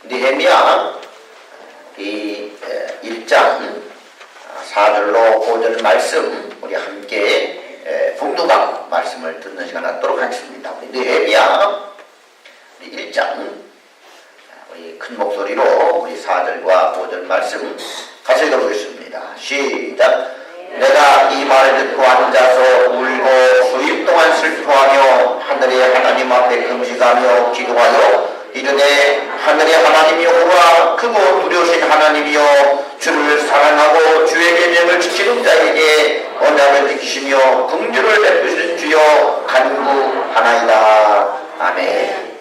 느헤미야 이 1장 4절로 5절 말씀 우리 함께 북두강 말씀을 듣는 시간 갖도록 하겠습니다. 느헤미야 1장 우리 큰 목소리로 우리 4절과 5절 말씀 같이 읽어보겠습니다. 시작. 내가 이 말을 듣고 앉아서 울고 수일 동안 슬퍼하며 하늘의 하나님 앞에 금식하며 기도하여 이르되 하늘의 하나님 여호와 크고 두려우신 하나님이여 주를 사랑하고 주의 계명을 지키는 자에게 언약을 지키시며 긍휼을 베푸시는 주여 간구하나이다. 아멘.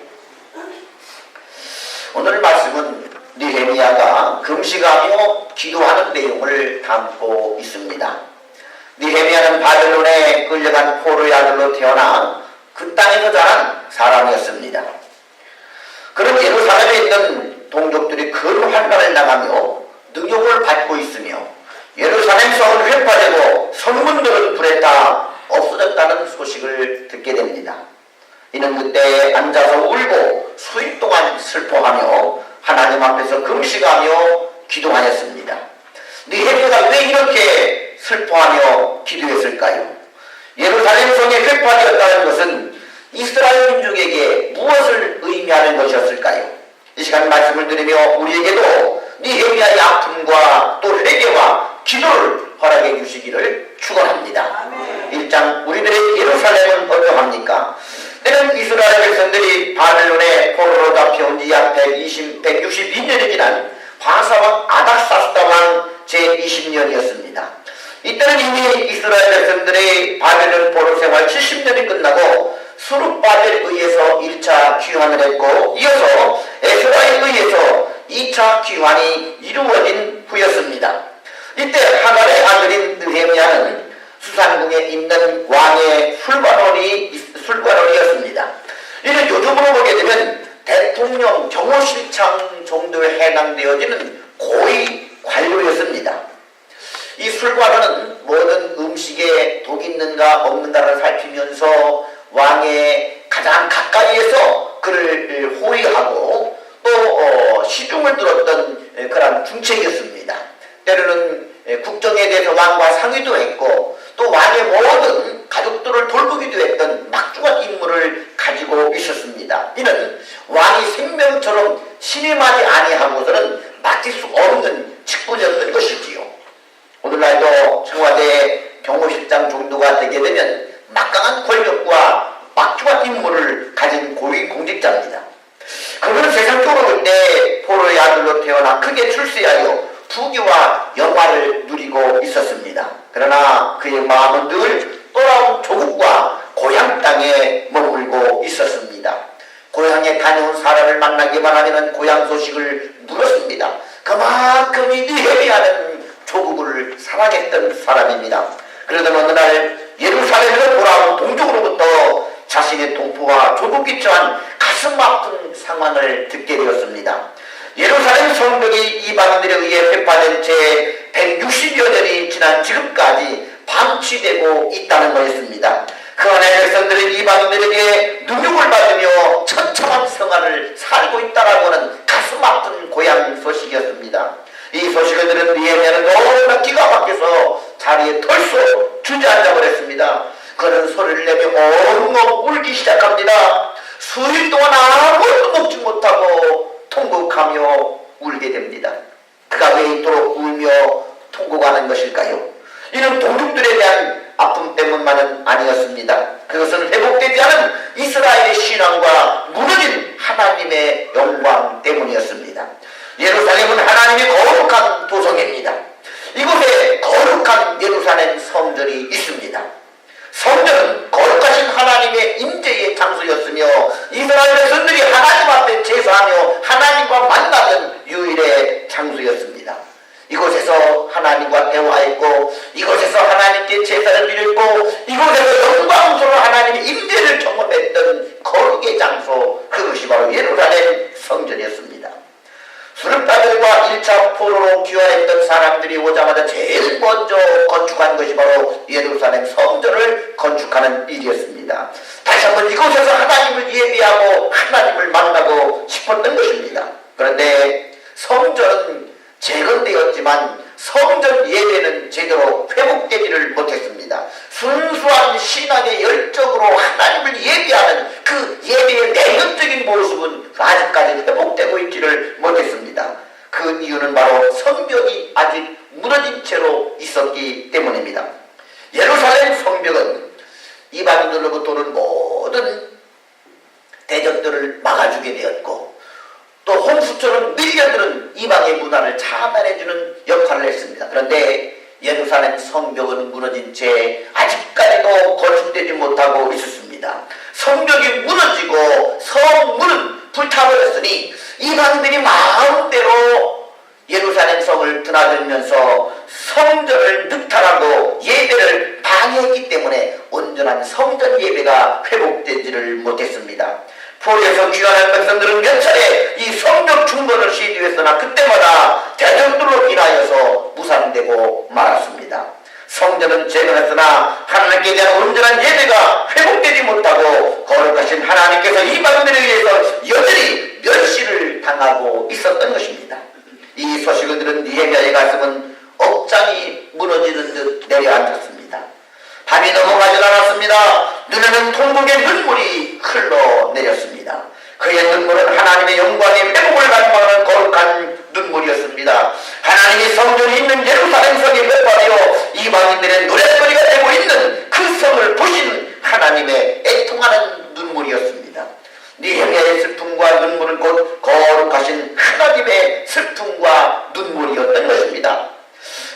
오늘 말씀은 느헤미야가 금식하며 기도하는 내용을 담고 있습니다. 느헤미야는 바벨론에 끌려간 포로의 아들로 태어나 그 땅에서 자란 사람이었습니다. 그런 예루살렘에 있는 동족들이 큰 환난을 당하며 능욕을 받고 있으며 예루살렘 성은 회파되고 성문들은 불에 타 없어졌다는 소식을 듣게 됩니다. 이는 그때 앉아서 울고 수일 동안 슬퍼하며 하나님 앞에서 금식하며 기도하였습니다. 느헤미야가 왜 이렇게 슬퍼하며 기도했을까요? 예루살렘 성이 회파되었다는 것은 이스라엘 민족에게 무엇을 의미하는 것이었을까요? 이 시간 말씀을 들으며 우리에게도 느헤미야의 아픔과 또 회개와 기도를 허락해 주시기를 축원합니다. 1장 우리들의 예루살렘은 어떠합니까? 때는 이스라엘 백성들이 바벨론의 포로로 잡혀온 지 약 162년이 지난 바사왕 아닥사스다왕 제20년이었습니다. 이때는 이미 이스라엘 백성들의 바벨론 포로 생활 70년이 끝나고 스룹바벨에 의해서 1차 귀환을 했고 이어서 에스라에 의해서 2차 귀환이 이루어진 후였습니다. 이때 하갈의 아들인 느헤미야는 수산궁에 있는 왕의 술관원이었습니다. 이는 요즘으로 보게 되면 대통령 경호실장 정도에 해당되어지는 고위 관료였습니다. 이 술관원은 모든 음식에 독이 있는가 없는가를 살피면서 왕의 가장 가까이에서 그를 호위하고 또 시중을 들었던 그런 중책이었습니다. 때로는 국정에 대해서 왕과 상의도 했고 또 왕의 모든 가족들을 돌보기도 했던 막중한 임무를 가지고 있었습니다. 이는 왕이 생명처럼 신임하지 아니하고서는 맡길 수 없는 직분이었던 것이지요. 오늘날도 청와대 경호실장 정도가 되게 되면 막강한 권력과 막중한 임무를 가진 고위 공직자입니다. 그는 세상적으로 볼 때 포로의 아들로 태어나 크게 출세하여 부귀와 영화를 누리고 있었습니다. 그러나 그의 마음은 늘 돌아온 조국과 고향 땅에 머물고 있었습니다. 고향에 다녀온 사람을 만나기만 하면 고향 소식을 물었습니다. 그만큼 이 느헤미야는 조국을 사랑했던 사람입니다. 그러던 어느 날 예루살렘에서 돌아온 동족으로부터 자신의 동포와 조국이 처한 가슴 아픈 상황을 듣게 되었습니다. 예루살렘 성벽이 이방인들에 의해 회파된 채 160여 년이 지난 지금까지 방치되고 있다는 것이었습니다. 그 안에 백성들은 이방인들에게 능욕을 받으며 처참한 생활을 살고 있다라고 하는 가슴 아픈 고향 소식이었습니다. 이 소식을 들은 느헤미야는 너무나 기가 막혀서 자리에 털썩 주저앉아 버렸습니다. 그는 소리를 내며 엉엉 울기 시작합니다. 수일 동안 아무것도 먹지 못하고 통곡하며 울게 됩니다. 그가 왜 이토록 울며 통곡하는 것일까요? 이는 동족들에 대한 아픔 때문만은 아니었습니다. 그것은 회복되지 않은 이스라엘의 신앙과 무너진 하나님의 영광 때문이었습니다. 예루살렘은 하나님의 거룩한 도성입니다. 이곳에 거룩한 예루살렘 성전이 있습니다. 성전은 거룩하신 하나님의 임재의 장소였으며 이스라엘 백성들이 하나님 앞에 제사하며 하나님과 만나는 유일의 장소였습니다. 이곳에서 하나님과 대화했고 이곳에서 하나님께 제사를 드렸고 이곳에서 영광스러운 하나님의 임재를 경험했던 거룩의 장소, 그것이 바로 예루살렘 성전이었습니다. 수르바벨과 1차 포로로 귀환했던 사람들이 오자마자 제일 먼저 건축한 것이 바로 예루살렘 성전을 건축하는 일이었습니다. 다시 한번 이곳에서 하나님을 예비하고 하나님을 만나고 싶었던 것입니다. 그런데 성전은 재건되었지만 성전 예배는 제대로 회복되지를 못했습니다. 순수한 신앙의 열정으로 하나님을 예배하는 그 예배의 내면적인 모습은 아직까지 회복되고 있지를 못했습니다. 그 이유는 바로 성벽이 아직 무너진 채로 있었기 때문입니다. 예루살렘 성벽은 이방인들로부터는 모든 대적들을 막아주게 되었고, 또 홍수처럼 밀려드는 이방의 문화를 차단해주는 역할을 했습니다. 그런데 예루살렘 성벽은 무너진 채 아직까지도 건축되지 못하고 있었습니다. 성벽이 무너지고 성문은 불타버렸으니 이방인들이 마음대로 예루살렘 성을 드나들면서 성전을 늑탈하고 예배를 방해했기 때문에 온전한 성전 예배가 회복되지를 못했습니다. 포로에서 귀환한 백성들은 몇 차례 이 성벽 중건을 시도했으나 그때마다 대적들로 인하여서 무산되고 말았습니다. 성전은 재건했으나 하나님께 대한 온전한 예배가 회복되지 못하고 거룩하신 하나님께서 이방인들에 의해서 여전히 멸시를 당하고 있었던 것입니다. 이 소식을 들은 느헤미야의 가슴은 억장이 무너지는 듯 내려앉았습니다. 밤이 넘어가지 않았습니다. 눈에는 통곡의 눈물이 흘러내렸습니다. 그의 눈물은 하나님의 영광의 회복을 갈망하는 거룩한 눈물이었습니다. 하나님의 성전이 있는 예루살렘 성에 매달려 이방인들의 노랫소리가 되고 있는 그 성을 보신 하나님의 애통하는 눈물이었습니다. 느헤미야의 슬픔과 눈물은 곧 거룩하신 하나님의 슬픔과 눈물이었던 것입니다.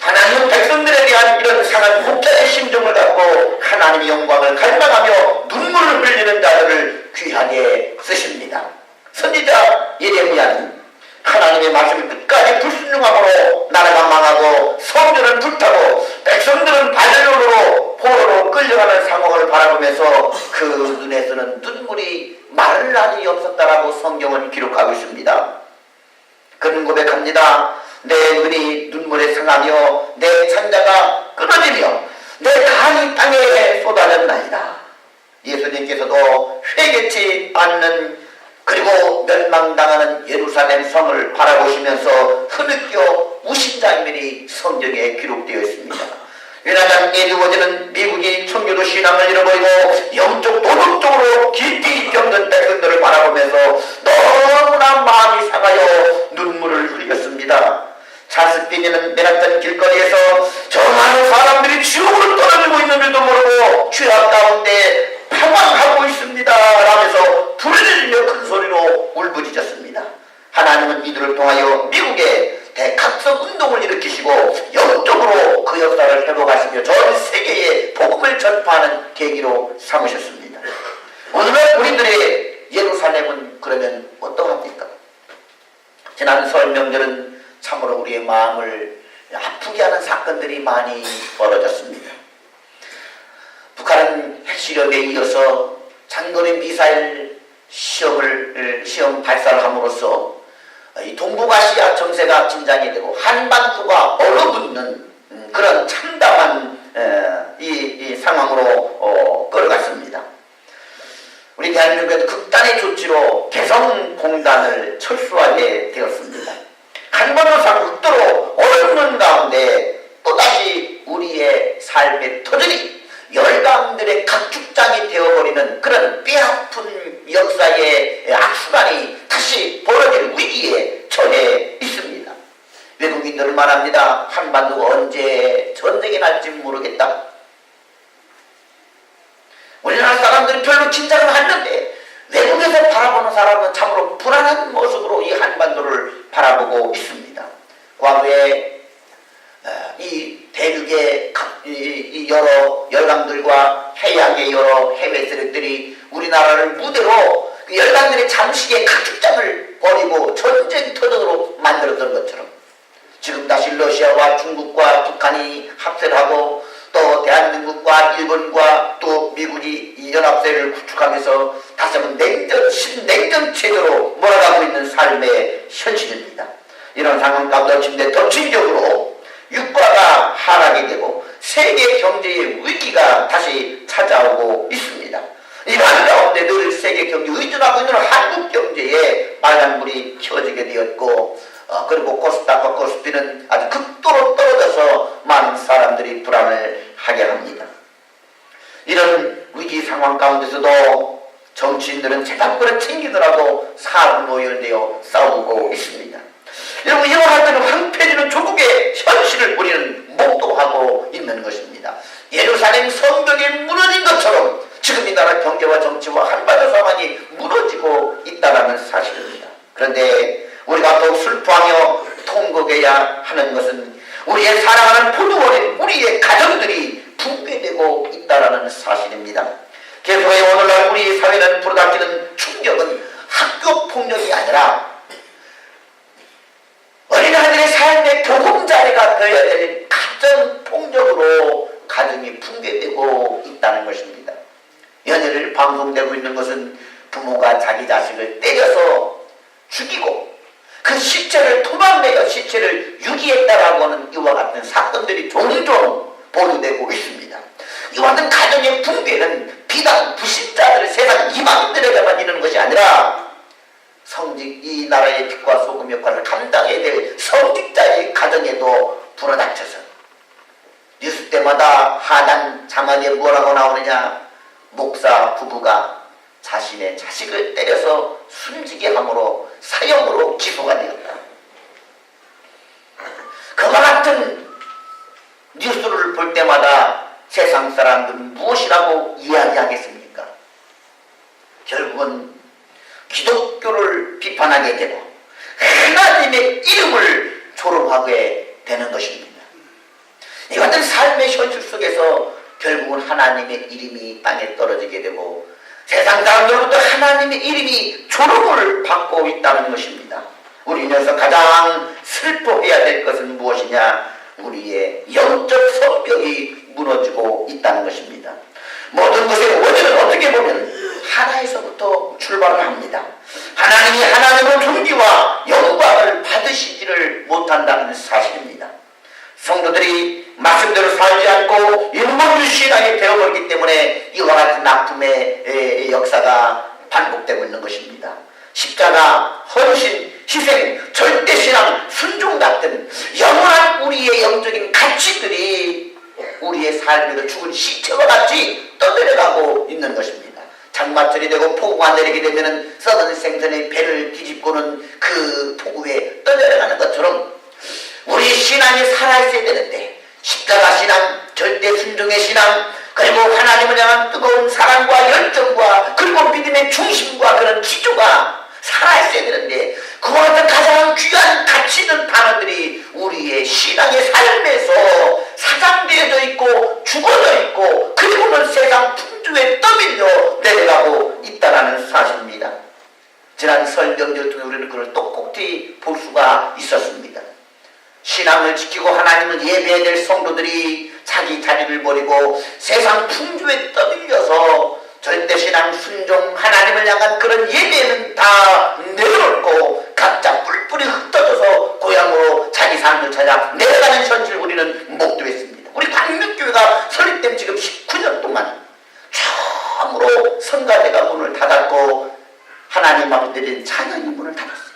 하나님은 백성들에 대한 이런 상한 목자의 심정을 갖고 하나님의 영광을 갈망하며 눈물을 흘리는 자들을 귀하게 쓰십니다. 선지자 예레미야는 하나님의 말씀을 끝까지 불순종함으로 나라가 망하고 성전을 불타고 백성들은 바벨론으로 포로로 끌려가는 상황을 바라보면서 그 눈에서는 눈물이 마를 날이 없었다라고 성경은 기록하고 있습니다. 그는 고백합니다. 내 눈이 눈물에 상하며 내 창자가 끊어지며 내 간이 땅에 쏟아졌나이다. 예수님께서도 회개치 않는 그리고 멸망당하는 예루살렘 성을 바라보시면서 흐느껴 우신 장면이 성경에 기록되어 있습니다. 왜냐하면 이루어지는 미국이 청교도 신앙을 잃어버리고 영적 도덕적으로 깊이 병든 백성들을 바라보면서 너무나 마음이 상하여 눈물을 흘렸습니다. 찰스 피니는 맨하탄 길거리에서 저 많은 사람들이 지옥으로 떨어지고 있는 줄도 모르고 죄악 가운데 방황하고 있습니다 라면서 부르짖으며 큰 소리로 울부짖었습니다. 하나님은 이들을 통하여 미국의 대각성 운동을 일으키시고 영적으로 그 역사를 회복하시며 전 세계에 복음을 전파하는 계기로 삼으셨습니다. 오늘날 우리들의 예루살렘은 그러면 어떠합니까? 지난 설 명절은 참으로 우리의 마음을 아프게 하는 사건들이 많이 벌어졌습니다. 북한은 핵실험에 이어서 장거리 미사일 시험 발사를 함으로써 이 동북아시아 정세가 긴장이 되고 한반도가 얼어붙는 그런 참담한 이 상황으로 끌어갔습니다. 우리 대한민국에도 극단의 조치로 개성공단을 철수하게 되었습니다. 한반도상 극도로 어렵는 가운데 또다시 우리의 삶의 터전이 열강들의 각축장이 되어버리는 그런 뼈아픈 역사의 악순환이 다시 벌어질 위기에 처해 있습니다. 외국인들은 말합니다. 한반도가 언제 전쟁이 날지 모르겠다. 우리나라 사람들은 별로 긴장을 하는데 외국에서 바라보는 사람은 참으로 불안한 모습으로 이 한반도를 바라보고 있습니다. 과거에 이 대륙의 이 여러 열강들과 해양의 여러 해외 세력들이 우리나라를 무대로 그 열강들의 잠식의 각축장을 벌이고 전쟁터전으로 만들었던 것처럼 지금 다시 러시아와 중국과 북한이 합세를 하고 또 대한민국과 일본과 또 미국이 이 연합세를 구축하면서 다시 한번 신냉전 체제로 몰아가고 있는 삶의 현실입니다. 이런 상황 가운데 침대 덮친적으로 유가가 하락이 되고 세계 경제의 위기가 다시 찾아오고 있습니다. 이러한 가운데 늘 세계 경제 의존하고 있는 한국 경제에 빨간불이 켜지게 되었고 그리고 코스닥과 코스피는 아주 극도로 떨어져서 많은 사람들이 불안을 하게 합니다. 이런 위기 상황 가운데서도 정치인들은 제작권을 챙기더라도 사분오열되어 싸우고 있습니다. 여러분, 이와 같은 황폐해지는 조국의 현실을 우리는 목도하고 있는 것입니다. 예루살렘 성벽이 무너진 것처럼 지금 이 나라 경제와 정치와 한반도 상황이 무너지고 있다는 사실입니다. 그런데 우리가 더욱 슬퍼하며 통곡해야 하는 것은 우리의 사랑하는 포도원인 우리의 가정들이 붕괴되고 있다는 사실입니다. 계속해 오늘날 우리 사회는 불어닥치는 충격은 학교 폭력이 아니라 어린아이들의 삶의 보금자리가 되어야 될 가정 폭력으로 가정이 붕괴되고 있다는 것입니다. 연일 방송되고 있는 것은 부모가 자기 자식을 때려서 죽이고 그 시체를 토막내어 시체를 유기했다라고 하는 이와 같은 사건들이 종종 보도되고 있습니다. 이와 같은 가정의 붕괴는 비단 부신자들 세상 이방들에게만 있는 것이 아니라 성직 이 나라의 빛과 소금 역할을 감당해야 될 성직자의 가정에도 불어닥쳐서 뉴스 때마다 하단 자막에 뭐라고 나오느냐, 목사 부부가 자신의 자식을 때려서 숨지게 함으로 사형으로 기소가 되었다. 그와 같은 뉴스를 볼 때마다 세상 사람들은 무엇이라고 이야기하겠습니까? 결국은 기독교를 비판하게 되고 하나님의 이름을 조롱하게 되는 것입니다. 이 같은 삶의 현실 속에서 결국은 하나님의 이름이 땅에 떨어지게 되고 세상 사람들로부터 하나님의 이름이 조롱을 받고 있다는 것입니다. 우리에서 가장 슬퍼해야 될 것은 무엇이냐? 우리의 영적 성벽이 무너지고 있다는 것입니다. 모든 것의 원인은 어떻게 보면 하나에서부터 출발을 합니다. 하나님이 하나님의 존귀와 영광을 받으시지를 못한다는 사실입니다. 성도들이 말씀대로 살지 않고 일본주 신앙에 되어버리기 때문에 이와 같은 아픔의 역사가 반복되고 있는 것입니다. 십자가, 헌신, 희생, 절대신앙, 순종 같은 영원한 우리의 영적인 가치들이 우리의 삶에서 죽은 시체와 같이 떠내려가고 있는 것입니다. 장마철이 되고 폭우가 내리게 되면 썩은 생선의 배를 뒤집고는 그 폭우에 떠내려가는 것처럼 우리 신앙이 살아있어야 되는데 십자가 신앙, 절대 순종의 신앙, 그리고 하나님을 향한 뜨거운 사랑과 열정과 그리고 믿음의 중심과 그런 기초가 살아있어야 되는데 그와 같은 가장 귀한 가치 있는 단어들이 우리의 신앙의 삶에서 사장되어져 있고 죽어져 있고 그리고는 세상 풍조에 떠밀려 내려가고 있다는 사실입니다. 지난 설 명절 중에 우리는 그걸 똑똑히 볼 수가 있었습니다. 신앙을 지키고 하나님을 예배해야 될 성도들이 자기 자리를 버리고 세상 풍조에 떠밀려서 절대신앙 순종 하나님을 향한 그런 예배는 다 내려놓고 각자 뿔뿔이 흩어져서 고향으로 자기 삶을 찾아 내려가는 현실을 우리는 목도했습니다. 우리 광명교회가 설립된 지금 19년 동안 처음으로 성가대가 문을 닫았고 하나님 앞에 드린 찬양이 문을 닫았어요.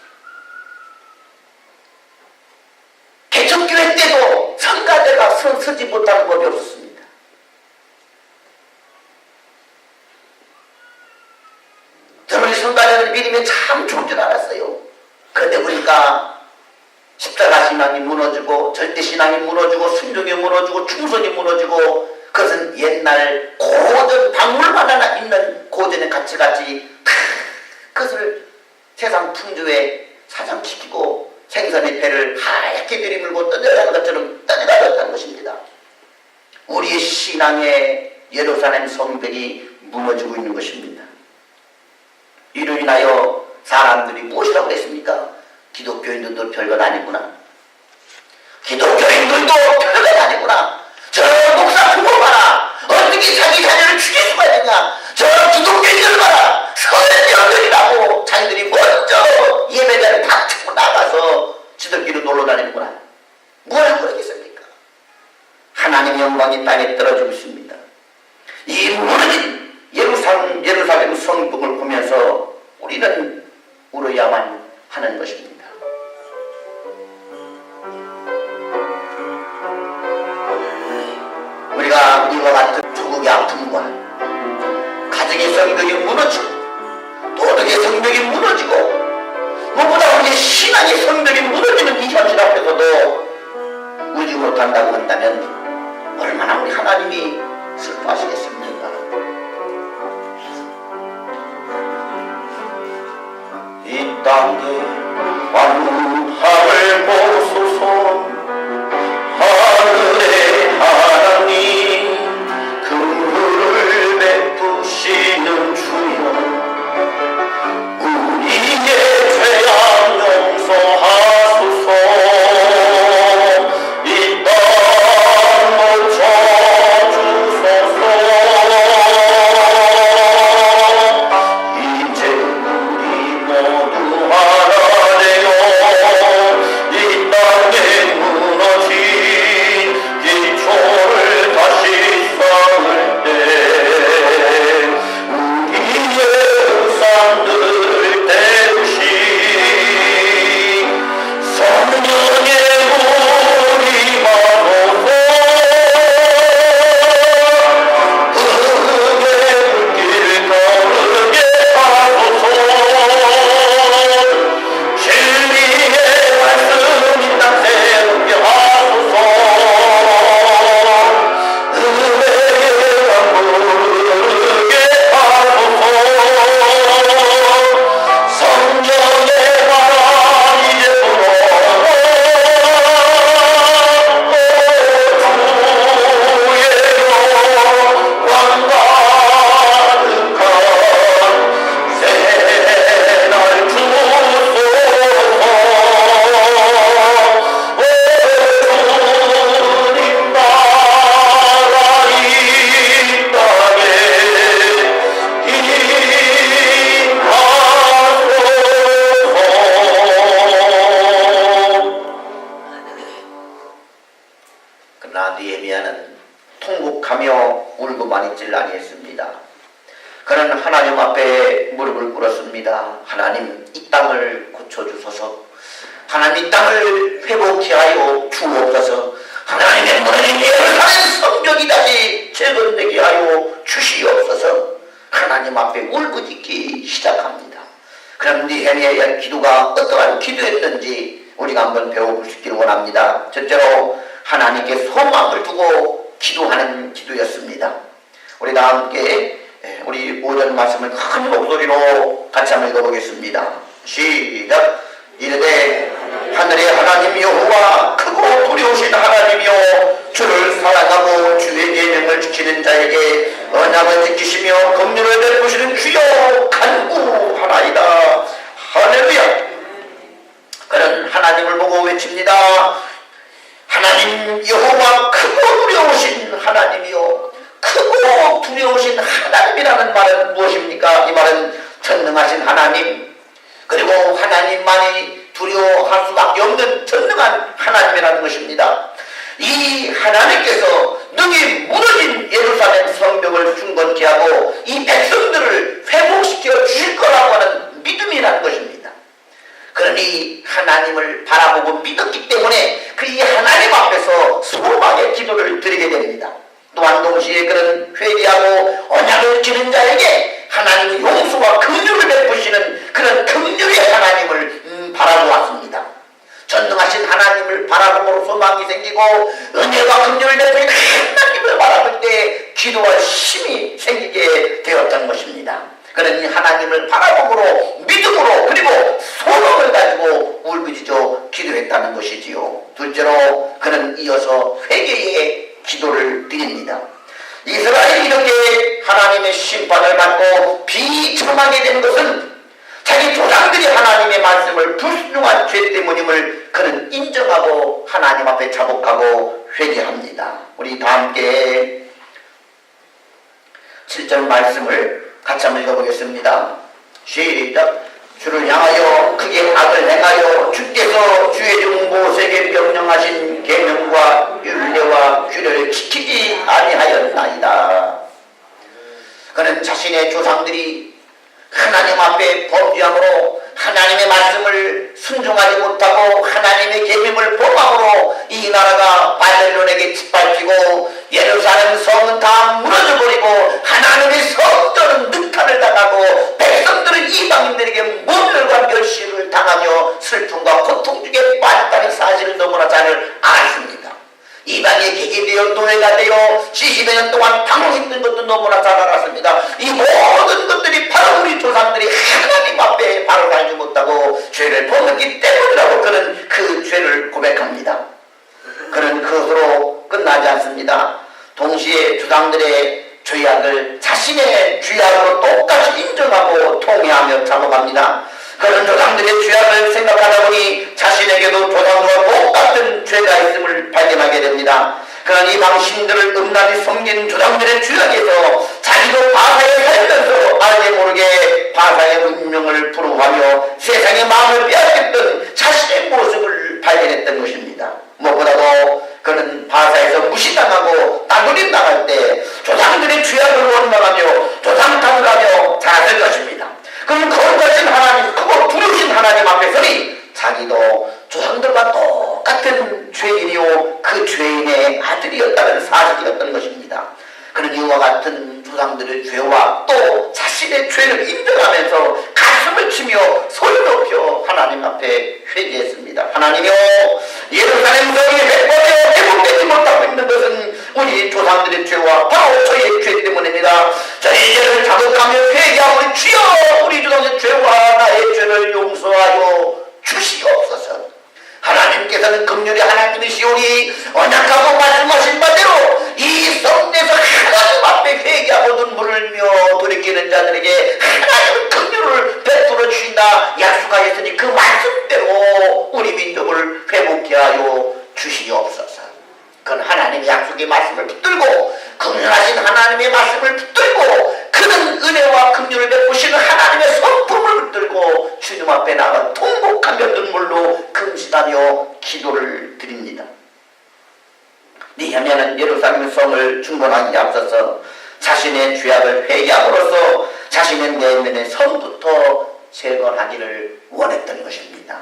개척교회 때도 성가대가 서지 못하는 법이 없었습니다. 저는 성가대를 믿으면 참 좋은 줄 알았어요. 그런데 보니까 십자가 신앙이 무너지고 절대신앙이 무너지고 순종이 무너지고 충성이 무너지고 그것은 옛날 고전 박물관 하나 있는 고전의 가치같이 그것을 세상 풍조에 사장시키고 생선의 배를 하얗게 들이밀고 떠내려가는 것처럼 떠내려갔다는 것입니다. 우리의 신앙의 예루살렘 성벽이 무너지고 있는 것입니다. 이로 인하여 사람들이 무엇이라고 했습니까? 기독교인들도 별것 아니구나. 기독교인들도 별것 아니구나. 저 목사 부모 봐라. 어떻게 자기 자녀를 죽일 수가 있느냐. 저 기독교인들 봐라. 설명들이라고 자기들이 먼저 예배자를 닥치고 나가서 지들끼리 놀러 다니는구나. 뭐라고 그러겠습니까? 하나님의 영광이 땅에 떨어지고 있습니다. 이 무너진 예루살렘 성품을 보면서 우리는 울어야만 하는 것입니다. 우리가 이와 같은 조국의 아픔과 가정의 성벽이 무너지고 도덕의 성벽이 무너지고 무엇보다 우리의 신앙의 성벽이 무너지는 이 현실 앞에서도 울지 못한다고 한다면 얼마나 우리 하나님이 슬퍼하시겠습니까? 이 땅에 완화를 보소서. 하늘의 하나님 긍휼을 베푸시는 주여, 우리의 죄악 용서하소서. 이 땅 고쳐주소서. 이제 우리 모두 알아내요. 이 땅에 무너진 기초를 다시 쌓을 때 우리의 우상들을 때우시 성령의 물이 마소서. 흙의 불길 거르게 하소서. 진리의 말씀 이 땅 새롭게 하소서. 은혜의 강 부르게 하소서. 성령의 바람 이제 불어오고 주의 영광 가득한 새날 주소서. 주님 나라 이 땅에 임하소서. 그러나 느헤미야는 통곡하며 울고만 있질 아니했습니다. 그는 하나님 앞에 무릎을 꿇었습니다. 하나님, 이 땅을 고쳐주소서. 하나님, 이 땅을 회복케 하여 주옵소서. 하나님의 무너진 예루살렘 성벽이 다시 재건되게 하여 주시옵소서. 하나님 앞에 울부짖기 시작합니다. 그럼 느헤미야의 기도가 어떠한 기도였는지 우리가 한번 배워볼 수 있기를 원합니다. 첫째로 하나님께 소망을 두고 기도하는 기도였습니다. 우리 다 함께 우리 5절 말씀을 큰 목소리로 같이 한번 읽어보겠습니다. 시작. 이르되 하늘의 하나님 여호와 크고 두려우신 하나님이여, 주를 사랑하고 주의 계명을 지키는 자에게 언약을 지키시며 긍휼을 베푸시는 주여 간구하나이다. 할렐루야. 그는 하나님을 보고 외칩니다. 하나님 여호와 크고 두려우신 하나님이요. 크고 두려우신 하나님이라는 말은 무엇입니까? 이 말은 전능하신 하나님, 그리고 하나님만이 두려워할 수밖에 없는 전능한 하나님이라는 것입니다. 이 하나님께서 능히 무너진 예루살렘 성벽을 중건케 하고 이 백성들을 회복시켜 주실 거라고 하는 믿음이라는 것입니다. 그러니 하나님을 바라보고 믿었기 때문에 그 이 하나님 앞에서 소망의 기도를 드리게 됩니다. 또한 동시에 그런 회개하고 언약을 지는 자에게 하나님의 용서와 긍휼을 베푸시는 그런 긍휼의 하나님을 바라보았습니다. 전능하신 하나님을 바라봄으로 소망이 생기고 은혜와 긍휼을 베푸는 하나님을 바라볼 때 기도와 힘이 생기게 되었던 것입니다. 그는 이 하나님을 바라봄으로 믿음으로 그리고 소망을 가지고 울부짖어 기도했다는 것이지요. 둘째로 그는 이어서 회개의 기도를 드립니다. 이스라엘이 이렇게 하나님의 심판을 받고 비참하게 된 것은 자기 조상들이 하나님의 말씀을 불순종한 죄 때문임을 그는 인정하고 하나님 앞에 자복하고 회개합니다. 우리 다 함께 7절 말씀을 같이 한번 읽어보겠습니다. 시작. 주를 향하여 크게 악을 행하여 주께서 주의 종 모세에게 명령하신 계명과 율례와 규례를 지키지 아니하였나이다. 그는 자신의 조상들이 하나님 앞에 범죄함으로 하나님의 말씀을 순종하지 못하고 하나님의 계명을 범함으로 이 나라가 바벨론에게 짓밟히고 예루살렘 성은 다 무너져버리고 하나님의 성전은 늑탈을 당하고 백성들은 이방인들에게 모멸과 멸시를 당하며 슬픔과 고통 중에 빠졌다는 사실을 너무나 잘 아십니다. 이방의 객이 되어 노예가 되어 70여 년 동안 당황했던 것도 너무나 잘 알았습니다. 이 모든 것들이 바로 우리 조상들이 하나님 앞에 바로 살지 못하고 죄를 범했기 때문이라고 그는 그 죄를 고백합니다. 그는 그것으로 끝나지 않습니다. 동시에 조상들의 죄악을 자신의 죄악으로 똑같이 인정하고 통회하며 잡아갑니다. 그런 조상들의 죄악을 생각하다 보니 자신에게도 조상과 똑같은 죄가 있음을 발견하게 됩니다. 그런 이 방신들을 음란히 섬긴 조상들의 죄악에서 자기도 바사에 살면서 알게 모르게 바사의 운명을 부러워하며 세상의 마음을 빼앗겼던 자신의 모습을 발견했던 것입니다. 무엇보다도 그는 바사에서 무시당하고 따돌림 당할 때 조상들의 죄악을 원망하며 조상 탓을 하며 자랐을 것입니다. 그는 거룩하신 하나님, 크고 부르신 하나님 앞에 서니 자기도 조상들과 똑같은 죄인이요 그 죄인의 아들이었다는 사실이었던 것입니다. 그는 이와 같은 조상들의 죄와 또 자신의 죄를 인정하면서 가슴을 치며 소리 높여 하나님 앞에 회개했습니다. 하나님이여, 예루살렘 성이 회복되지 못하고 있는 것은 우리 조상들의 죄와 바로 저희의 죄 때문입니다. 저희 죄를 자복하며 회개하고 주여 우리 조상의 죄와 나의 죄를 용서하여 주시옵소서. 하나님께서는 긍휼의 하나님이시오니 언약하고 말씀하신 바대로 이 성내에서 하나님 앞에 회개하고 눈물을 흘며 돌이키는 자들에게 하나님은 긍휼을 베풀어 주신다 약속하였으니 그 말씀대로 우리 민족을 회복케 하여 주시옵소서. 그건 하나님의 약속의 말씀을 붙들고 긍휼하신 하나님의 말씀을 붙들고 그는 은혜와 긍휼을 베푸시는 하나님의 성품을 붙들고 주님 앞에 나가 통곡하며 눈물로 금신하며 기도를 드립니다. 느헤미야는 예루살렘 성을 중건하기에 앞서서 자신의 죄악을 회개함으로써 자신의 내면의 성부터 재건하기를 원했던 것입니다.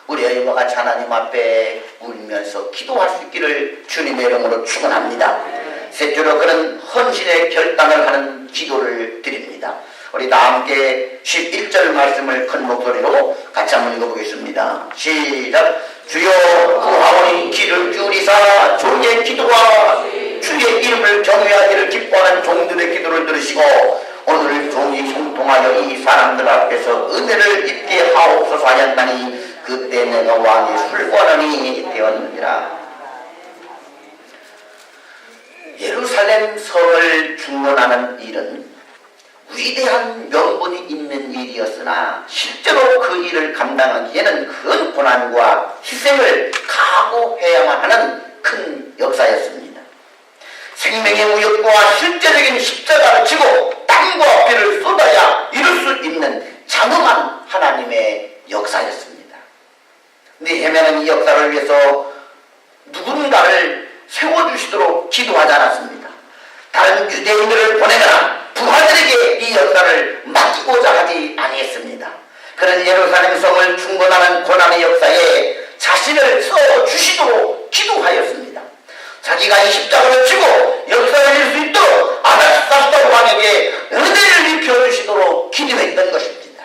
우리가 이와 같이 하나님 앞에 울면서 기도할 수 있기를 주님의 이름으로 축원합니다. 셋째로 그는 헌신의 결단을 하는 기도를 드립니다. 우리 다 함께 11절 말씀을 큰 목소리로 같이 한번 읽어보겠습니다. 시작. 주여 구하오니 귀를 기울이사 종의 기도와 주의 이름을 경외하기를 기뻐하는 종들의 기도를 들으시고 오늘 종이 형통하여 이 사람들 앞에서 은혜를 입게 하옵소서 하였나니 그때 내가 왕의 술관원이 되었느니라. 예루살렘 성을 중건하는 일은 위대한 명분이 있는 일이었으나 실제로 그 일을 감당하기에는 큰 고난과 희생을 각오해야만 하는 큰 역사였습니다. 생명의 무역과 실제적인 십자가를 지고 땀과 피를 쏟아야 이룰 수 있는 장엄한 하나님의 역사였습니다. 느헤미야는 이 역사를 위해서 누군가를 세워주시도록 기도하지 않았습니다. 다른 유대인들을 보내거나 부하들에게 이 역사를 맡기고자 하지 아니했습니다. 그는 예루살렘 성을 중건하는 고난의 역사에 자신을 써주시도록 기도하였습니다. 자기가 이 십자가를 지고 역사를 이룰 수 있도록 아닥사스다 왕에게 은혜를 입혀주시도록 기도했던 것입니다.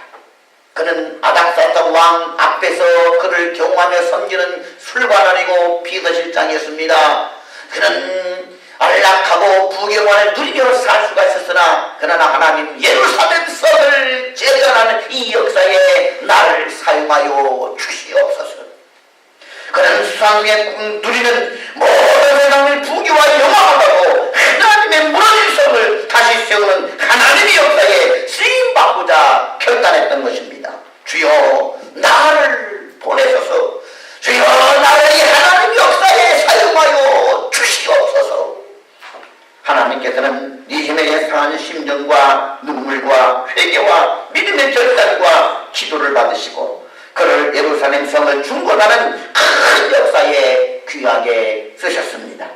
그는 아닥사스다 왕 앞에서 그를 경호하며 섬기는 술관원이고 비서실장이었습니다. 그는 안락하고 부경환을 누리며 살 수가 있었으나 그러나 하나님 예루살렘 성을 재건하는 이 역사에 나를 사용하여 주시옵소서. 그는 수상에 누리는 모든 세상의 부귀와 영광을 받고 하나님의 무너진 성을 다시 세우는 하나님의 역사에 쓰임받고자 결단했던 것입니다. 주여 나를 보내소서. 주여 나를 이 하나님의 역사에 사용하여 주시옵소서. 하나님께서는 느헤미야의 상한 심정과 눈물과 회개와 믿음의 결단과 기도를 받으시고 그를 예루살렘 성을 중건하는 큰 역사에 귀하게 쓰셨습니다.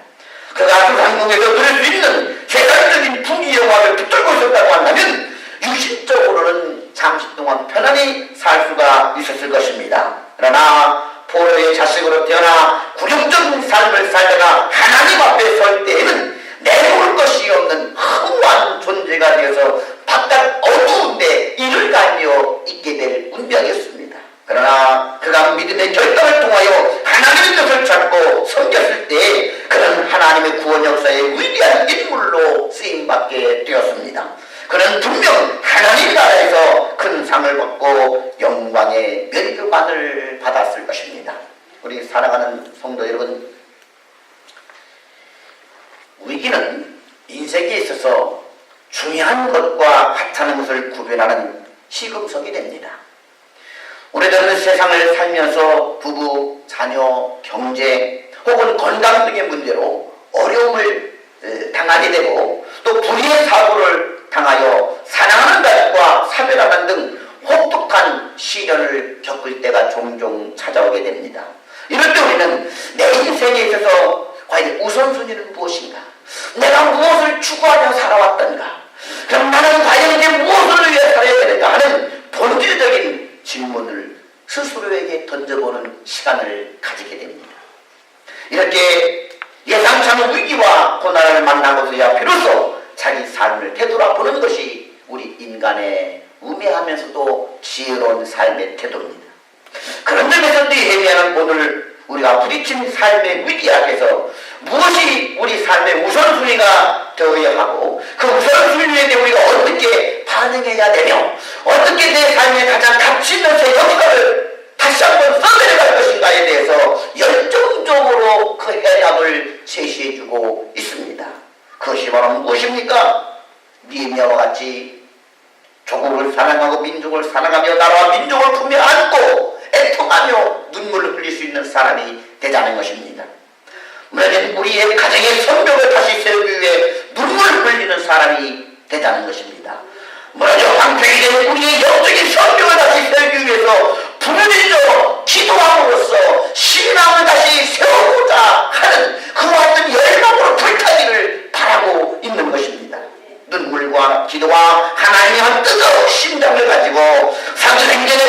그가 주상궁에서 누릴 수 있는 세상적인 부귀 영화를 붙들고 있었다고 한다면 육신적으로는 잠시 동안 편안히 살 수가 있었을 것입니다. 그러나 포로의 자식으로 태어나 굴욕적인 삶을 살다가 하나님 앞에 설 때에는 내놓을 것이 없는 허무한 존재가 되어서 바깥 어두운데 이를 갈며 있게 될 운명이었습니다. 그러나 그가 믿음의 결단을 통하여 하나님의 뜻을 찾고 섬겼을 때 그는 하나님의 구원 역사의 위대한 인물로 쓰임받게 되었습니다. 그는 분명 하나님 나라에서 큰 상을 받고 영광의 면류관을 받았을 것입니다. 우리 사랑하는 성도 여러분, 위기는 인생에 있어서 중요한 것과 하찮은 것을 구별하는 시금석이 됩니다. 우리들은 세상을 살면서 부부, 자녀, 경제 혹은 건강 등의 문제로 어려움을 당하게 되고 또 불의의 사고를 당하여 사랑하는 가족과 사별하는 등 혹독한 시련을 겪을 때가 종종 찾아오게 됩니다. 이럴 때 우리는 내 인생에 있어서 과연 우선순위는 무엇인가? 내가 무엇을 추구하며 살아왔던가? 그럼 나는 과연 이제 무엇을 위해 살아야 되는가 하는 본질적인 질문을 스스로에게 던져보는 시간을 가지게 됩니다. 이렇게 예상치 않은 위기와 고난을 만나고서야 비로소 자기 삶을 되돌아보는 것이 우리 인간의 우매하면서도 지혜로운 삶의 태도입니다. 그런 점에서 헤매하는 오늘 우리가 부딪힌 삶의 위기 앞에서 무엇이 우리 삶의 우선순위가 되어야 하고 그 우선순위에 대해 우리가 어떻게 반응해야 되며 어떻게 내 삶의 가장 가치 있는 역사를 다시 한번 써내려갈 것인가에 대해서 열정적으로 그 해답을 제시해주고 있습니다. 그것이 바로 무엇입니까? 니에미야와 같이 조국을 사랑하고 민족을 사랑하며 나라와 민족을 품에 안고 애통하며 눈물을 흘릴 수 있는 사람이 되자는 것입니다. 우리는 우리의 가정의 성벽을 다시 세우기 위해 눈물을 흘리는 사람이 되자는 것입니다. 먼저 황폐하게 된 우리의 영적인 성벽을 다시 세우기 위해서 부르짖어 기도함으로써 신앙을 다시 세워보자 하는 그와 같은 열망으로 불타기를 바라고 있는 것입니다. 눈물과 기도와 하나님의 뜨거운 심장을 가지고 사도행전에